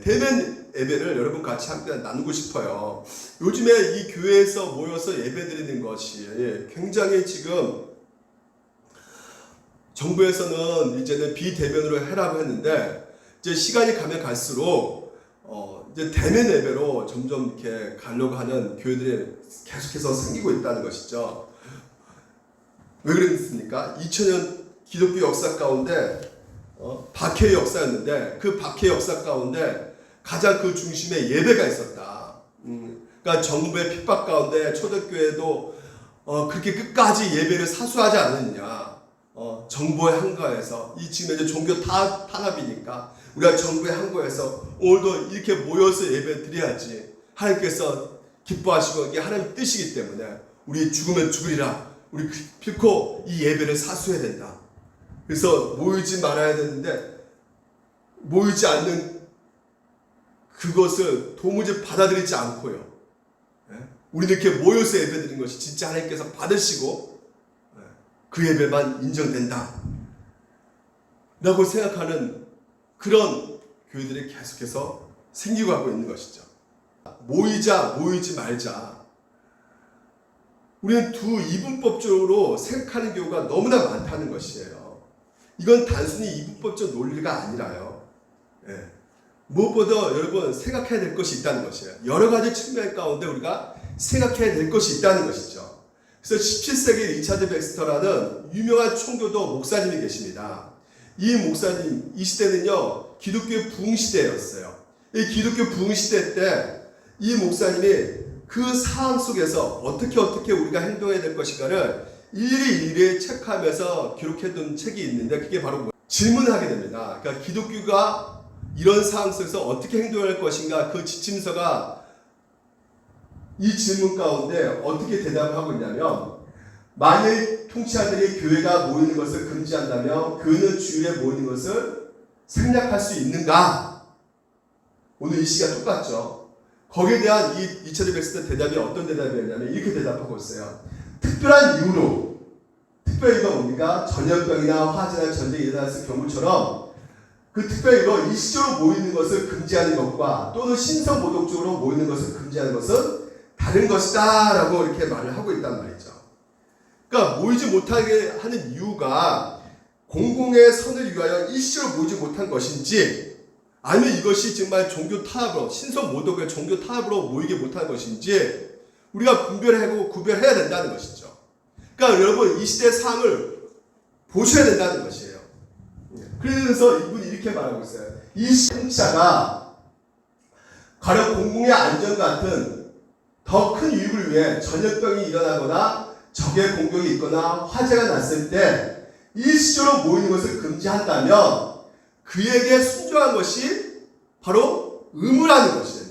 대면 예배를 여러분 같이 함께 나누고 싶어요. 요즘에 이 교회에서 모여서 예배드리는 것이 굉장히 지금 정부에서는 이제는 비대면으로 해라고 했는데 이제 시간이 가면 갈수록 이제 대면 예배로 점점 이렇게 가려고 하는 교회들이 계속해서 생기고 있다는 것이죠. 왜 그랬습니까? 2000년 기독교 역사 가운데 박해의 역사였는데 그 박해의 역사 가운데 가장 그 중심에 예배가 있었다. 그러니까 정부의 핍박 가운데 초대교회도 그렇게 끝까지 예배를 사수하지 않느냐. 정부의 한가에서 이 지금 이제 종교 탄압이니까 우리가 정부의 한가에서 오늘도 이렇게 모여서 예배 드려야지. 하나님께서 기뻐하시고 이게 하나님 뜻이기 때문에 우리 죽으면 죽으리라. 우리 필코 이 예배를 사수해야 된다. 그래서 모이지 말아야 되는데 모이지 않는 그것을 도무지 받아들이지 않고요. 우리는 이렇게 모여서 예배드리는 것이 진짜 하나님께서 받으시고 그 예배만 인정된다 라고 생각하는 그런 교회들이 계속해서 생기고 하고 있는 것이죠. 모이자 모이지 말자, 우리는 두 이분법적으로 생각하는 경우가 너무나 많다는 것이에요. 이건 단순히 이분법적 논리가 아니라요. 무엇보다 여러분 생각해야 될 것이 있다는 것이에요. 여러 가지 측면 가운데 우리가 생각해야 될 것이 있다는 것이죠. 그래서 17세기 리차드 백스터라는 유명한 총교도 목사님이 계십니다. 이 목사님, 이 시대는요, 기독교의 부흥시대였어요. 이 기독교 부흥시대 때 이 목사님이 그 상황 속에서 어떻게 우리가 행동해야 될 것인가를 일일이 체크하면서 기록해둔 책이 있는데 그게 바로 질문하게 됩니다. 그러니까 기독교가 이런 상황 속에서 어떻게 행동할 것인가, 그 지침서가 이 질문 가운데 어떻게 대답을 하고 있냐면, 만일 통치자들이 교회가 모이는 것을 금지한다면 교회는 주일에 모이는 것을 생략할 수 있는가? 오늘 이 시가 똑같죠. 거기에 대한 이 리차드 백스터 대답이 어떤 대답이었냐면 이렇게 대답하고 있어요. 특별한 이유로, 특별 이유가 뭡니까? 전염병이나 화재나 전쟁이 일어났을 경우처럼 그 특별 이유로 일시적으로 모이는 것을 금지하는 것과 또는 신성 모독적으로 모이는 것을 금지하는 것은 다른 것이다 라고 이렇게 말을 하고 있단 말이죠. 그러니까 모이지 못하게 하는 이유가 공공의 선을 위하여 일시적으로 모이지 못한 것인지, 아니면 이것이 정말 종교 타협으로, 신성 모독의 종교 타협으로 모이게 못한 것인지 우리가 구별해야 된다는 것이죠. 그러니까 여러분 이 시대의 상황을 보셔야 된다는 것이에요. 그래서 이분이 이렇게 말하고 있어요. 이 통치자가 가령 공공의 안전 같은 더 큰 유익을 위해 전염병이 일어나거나 적의 공격이 있거나 화재가 났을 때 일시적으로 모이는 것을 금지한다면 그에게 순종한 것이 바로 의무라는 것이에요.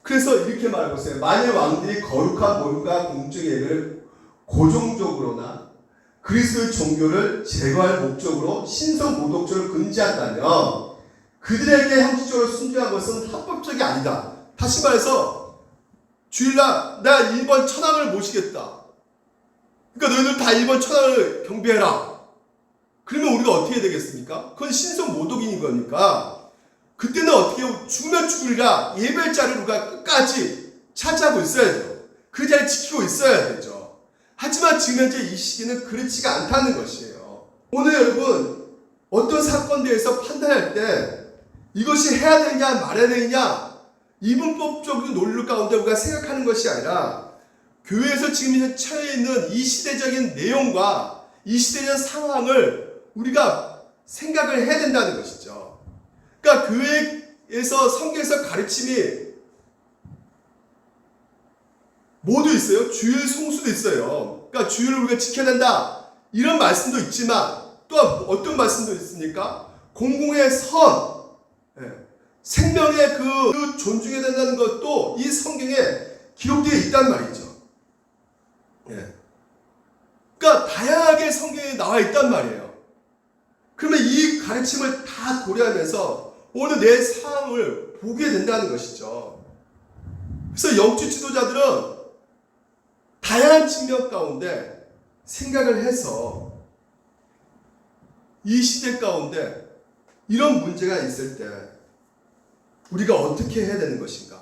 그래서 이렇게 말하고 있어요. 만일 왕들이 거룩한 모임과 공적 예배를 고정적으로나 그리스도의 종교를 제거할 목적으로 신성 모독적으로 금지한다면 그들에게 형식적으로 순종한 것은 합법적이 아니다. 다시 말해서 주일날 나 1번 천황을 모시겠다. 그러니까 너희들 다 1번 천황을 경배해라. 그러면 우리가 어떻게 해야 되겠습니까? 그건 신성 모독인 거니까 그때는 어떻게 죽으면 죽으리라 예배의 자리를 우리가 끝까지 차지하고 있어야죠. 그 자리를 지키고 있어야 되죠. 하지만 지금 현재 이 시기는 그렇지가 않다는 것이에요. 오늘 여러분 어떤 사건에 대해서 판단할 때 이것이 해야 되냐 말아야 되냐 이분법적인 논리 가운데 우리가 생각하는 것이 아니라 교회에서 지금 처해 있는 이 시대적인 내용과 이 시대적 상황을 우리가 생각을 해야 된다는 것이죠. 그러니까 교회에서 성경에서 가르침이 모두 있어요. 주일 송수도 있어요. 그러니까 주일을 우리가 지켜야 된다 이런 말씀도 있지만 또 어떤 말씀도 있습니까? 공공의 선, 생명의 그 존중해야 된다는 것도 이 성경에 기록되어 있단 말이죠. 그러니까 다양하게 성경에 나와 있단 말이에요. 그러면 이 가르침을 다 고려하면서 오늘 내 상황을 보게 된다는 것이죠. 그래서 영적 지도자들은 다양한 측면 가운데 생각을 해서 이 시대 가운데 이런 문제가 있을 때 우리가 어떻게 해야 되는 것인가?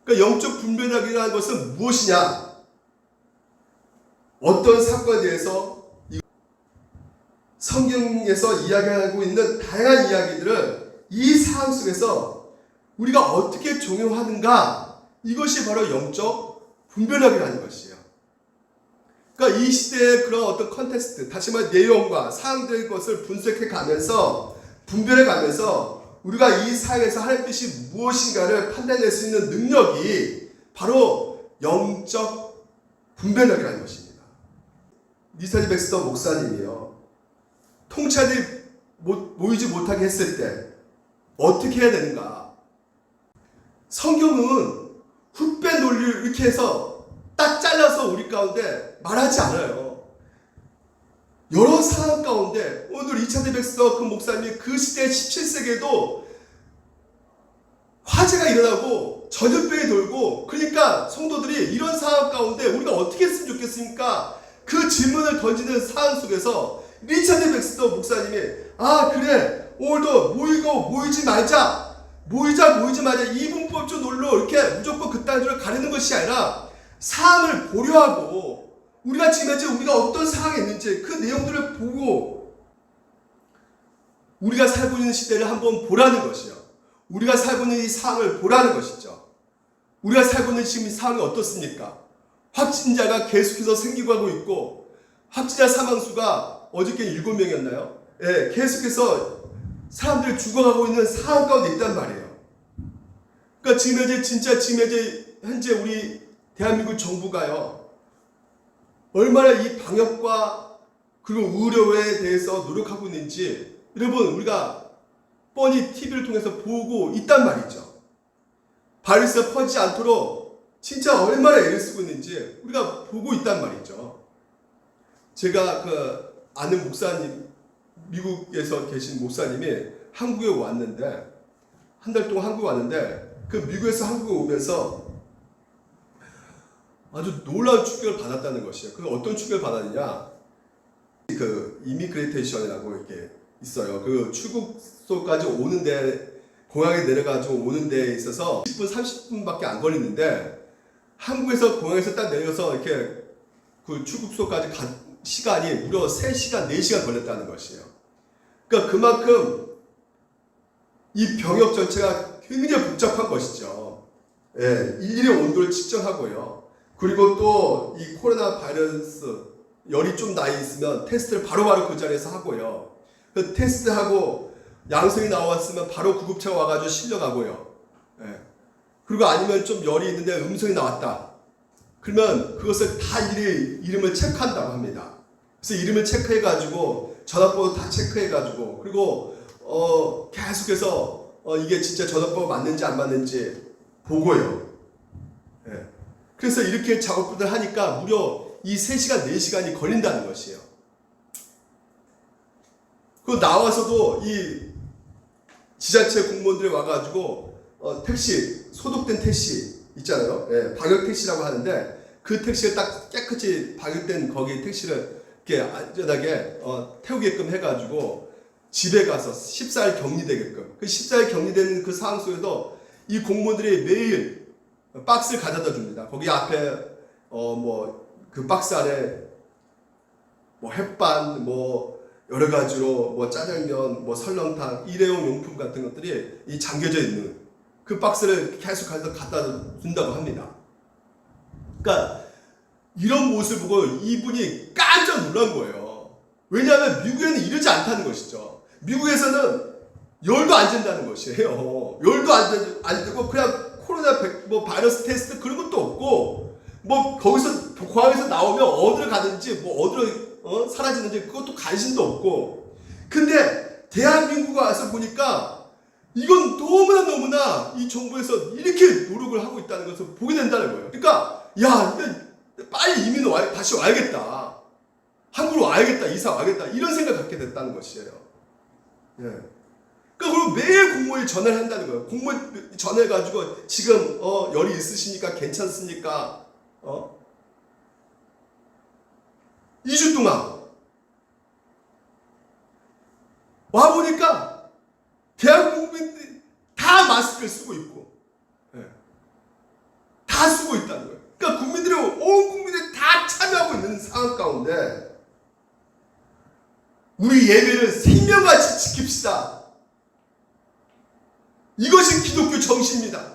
그러니까 영적 분별력이라는 것은 무엇이냐? 어떤 사건에 대해서 성경에서 이야기하고 있는 다양한 이야기들을 이 상황 속에서 우리가 어떻게 적용하는가? 이것이 바로 영적 분별력이라는 것이에요. 그러니까 이 시대의 그런 어떤 컨텍스트, 다시 말해 내용과 사항들의 것을 분석해 가면서 분별해 가면서 우리가 이 사회에서 하나님 뜻이 무엇인가를 판단할 수 있는 능력이 바로 영적 분별력이라는 것입니다. 리차드 백스터 목사님이요, 통찰이 모이지 못하게 했을 때 어떻게 해야 되는가? 성경은 훗배 논리를 이렇게 해서 딱 잘라서 우리 가운데 말하지 않아요. 여러 상황 가운데 오늘 리차드 백스터 그 목사님이 그 시대 17세기에도 화재가 일어나고 전염병이 돌고, 그러니까 성도들이 이런 상황 가운데 우리가 어떻게 했으면 좋겠습니까? 그 질문을 던지는 상황 속에서 리차드 백스터 목사님이 그래, 오늘도 모이지 말자, 모이지 말자, 이분법적 논리로 이렇게 무조건 그딴 줄을 가리는 것이 아니라 상황을 고려하고 우리가 지금 현재 우리가 어떤 상황에 있는지 그 내용들을 보고 우리가 살고 있는 시대를 한번 보라는 것이요. 우리가 살고 있는 이 상황을 보라는 것이죠. 우리가 살고 있는 지금 이 상황이 어떻습니까? 확진자가 계속해서 생기고 하고 있고, 확진자 사망수가 어저께 7명이었나요? 예, 계속해서 사람들이 죽어가고 있는 상황 가운데 있단 말이에요. 그러니까 지금 현재 우리 대한민국 정부가요, 얼마나 이 방역과 그리고 의료에 대해서 노력하고 있는지 여러분 우리가 뻔히 TV를 통해서 보고 있단 말이죠. 바이러스가 퍼지지 않도록 진짜 얼마나 애를 쓰고 있는지 우리가 보고 있단 말이죠. 제가 그 아는 목사님, 미국에서 계신 목사님이 한국에 왔는데, 한 달 동안 한국에 왔는데 그 미국에서 한국에 오면서 아주 놀라운 충격을 받았다는 것이에요. 그 어떤 충격을 받았느냐? 그 이미그레이션이라고 이렇게 있어요. 그 출국소까지 오는데, 공항에 내려가지고 오는 데에 있어서 10분, 30분밖에 안 걸리는데 한국에서 공항에서 딱 내려서 이렇게 그 출국소까지 간 시간이 무려 3시간, 4시간 걸렸다는 것이에요. 그러니까 그만큼 이 병역 전체가 굉장히 복잡한 것이죠. 예, 일일이 온도를 측정하고요. 그리고 또 이 코로나 바이러스 열이 좀 나 있으면 테스트를 바로바로 그 자리에서 하고요. 그 테스트하고 양성이 나왔으면 바로 구급차가 와가지고 실려가고요. 예. 그리고 아니면 좀 열이 있는데 음성이 나왔다. 그러면 그것을 다 이름을 체크한다고 합니다. 그래서 이름을 체크해가지고 전화번호 다 체크해가지고, 그리고 계속해서 이게 진짜 전화번호 맞는지 안 맞는지 보고요. 예. 그래서 이렇게 작업들을 하니까 무려 이 3시간, 4시간이 걸린다는 것이에요. 그 나와서도 이 지자체 공무원들이 와가지고 택시, 소독된 택시 있잖아요. 예, 방역 택시라고 하는데 그 택시를 딱 깨끗이 방역된 거기 택시를 이렇게 안전하게 태우게끔 해가지고 집에 가서 14일 격리되게끔, 그 14일 격리되는 그 상황 속에서 이 공무원들이 매일 박스를 가져다 줍니다. 거기 앞에 그 박스 안에 햇반 여러 가지로 짜장면, 설렁탕, 일회용 용품 같은 것들이 이 잠겨져 있는 그 박스를 계속 가서 갖다 준다고 합니다. 그러니까 이런 모습을 보고 이분이 깜짝 놀란 거예요. 왜냐하면 미국에는 이러지 않다는 것이죠. 미국에서는 열도 안 된다는 것이에요. 열도 안 되고 그냥 코로나 바이러스 테스트 그런 것도 없고, 거기서 공항에서 나오면 어디를 가든지 어디로 사라지는지 그것도 관심도 없고. 근데 대한민국에 와서 보니까 이건 너무나 이 정부에서 이렇게 노력을 하고 있다는 것을 보게 된다는 거예요. 그러니까 빨리 이민 다시 와야겠다, 한국으로 와야겠다, 이사 와야겠다, 이런 생각 갖게 됐다는 것이에요. 예. 그리고 매일 공무원이 전화를 한다는 거예요. 공무원 전화해가지고 지금 열이 있으십니까? 괜찮습니까? 2주 동안 와보니까 대한민국민들이 다 마스크를 쓰고 있고, 다 쓰고 있다는 거예요. 그러니까 국민들이, 온 국민들이 다 참여하고 있는 상황 가운데 우리 예배를 생명같이 지킵시다. 이것이 기독교 정신입니다.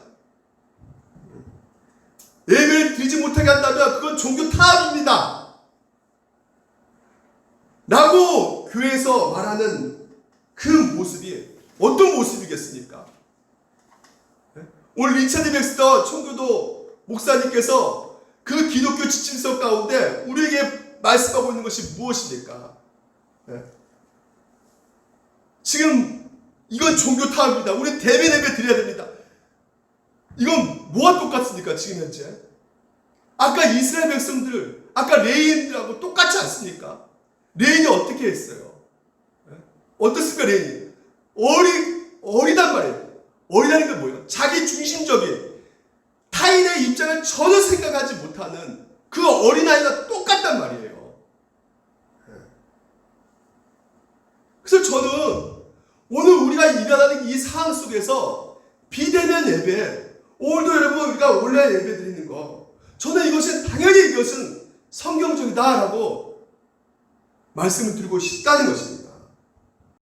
예배를 드리지 못하게 한다면 그건 종교 타협입니다. 라고 교회에서 말하는 그 모습이 어떤 모습이겠습니까? 오늘 리차드 백스터 총교도 목사님께서 그 기독교 지침서 가운데 우리에게 말씀하고 있는 것이 무엇입니까? 지금 이건 종교 타협입니다. 우리 대면 예배 드려야 됩니다. 이건 뭐가 똑같습니까? 지금 현재 아까 이스라엘 백성들, 아까 레인들하고 똑같지 않습니까? 레인이 어떻게 했어요? 어떻습니까? 레인이 어리단 말이에요. 어리다는 게 뭐예요? 자기 중심적인 타인의 입장을 전혀 생각하지 못하는 그 어린아이가 똑같단 말이에요. 그래서 저는 오늘 우리가 일어나는 이 상황 속에서 비대면 예배, 오늘도 여러분 우리가 온라인 예배 드리는 거, 저는 이것은 당연히 이것은 성경적이다라고 말씀을 드리고 싶다는 것입니다.